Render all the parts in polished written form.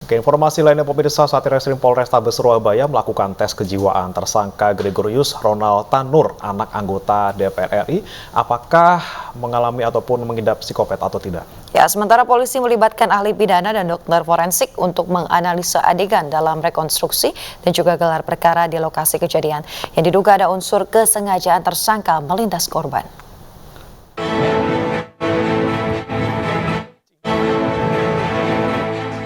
Informasi lainnya pemirsa, Satreskrim Polrestabes Surabaya melakukan tes kejiwaan tersangka Gregorius Ronald Tanur, anak anggota DPR RI, apakah mengalami ataupun mengidap psikopat atau tidak. Ya, sementara polisi melibatkan ahli pidana dan dokter forensik untuk menganalisa adegan dalam rekonstruksi dan juga gelar perkara di lokasi kejadian yang diduga ada unsur kesengajaan tersangka melindas korban.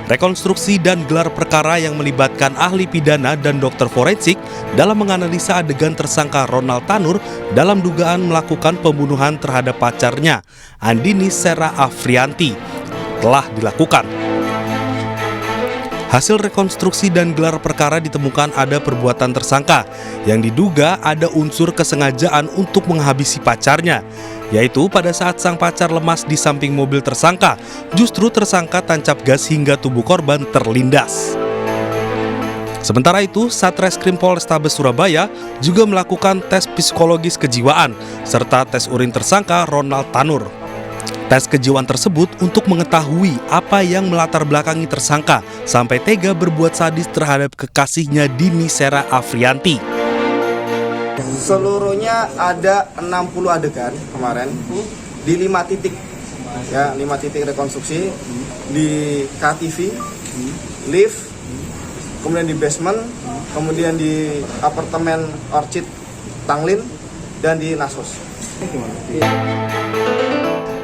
Rekonstruksi dan gelar perkara yang melibatkan ahli pidana dan dokter forensik dalam menganalisa adegan tersangka Ronald Tanur dalam dugaan melakukan pembunuhan terhadap pacarnya, Andini Sera Afrianti, telah dilakukan. Hasil rekonstruksi dan gelar perkara ditemukan ada perbuatan tersangka yang diduga ada unsur kesengajaan untuk menghabisi pacarnya, yaitu pada saat sang pacar lemas di samping mobil tersangka, justru tersangka tancap gas hingga tubuh korban terlindas. Sementara itu, Satreskrim Polrestabes Surabaya juga melakukan tes psikologis kejiwaan serta tes urin tersangka Ronald Tanur. Tes kejiwaan tersebut untuk mengetahui apa yang melatar belakangi tersangka sampai tega berbuat sadis terhadap kekasihnya Dini Sera Afrianti. Seluruhnya ada 60 adegan kemarin di 5 titik, ya 5 titik rekonstruksi di KTV, lift, kemudian di basement, kemudian di apartemen Orchid Tanglin dan di Nasos.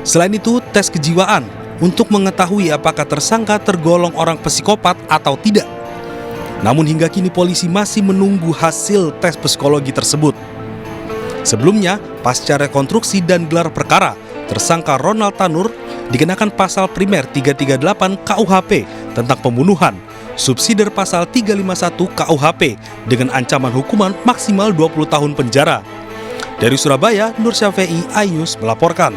Selain itu, tes kejiwaan untuk mengetahui apakah tersangka tergolong orang psikopat atau tidak. Namun hingga kini polisi masih menunggu hasil tes psikologi tersebut. Sebelumnya, pasca rekonstruksi dan gelar perkara, tersangka Ronald Tanur dikenakan pasal primer 338 KUHP tentang pembunuhan, subsidiar pasal 351 KUHP dengan ancaman hukuman maksimal 20 tahun penjara. Dari Surabaya, Nur Syafei, iNews melaporkan.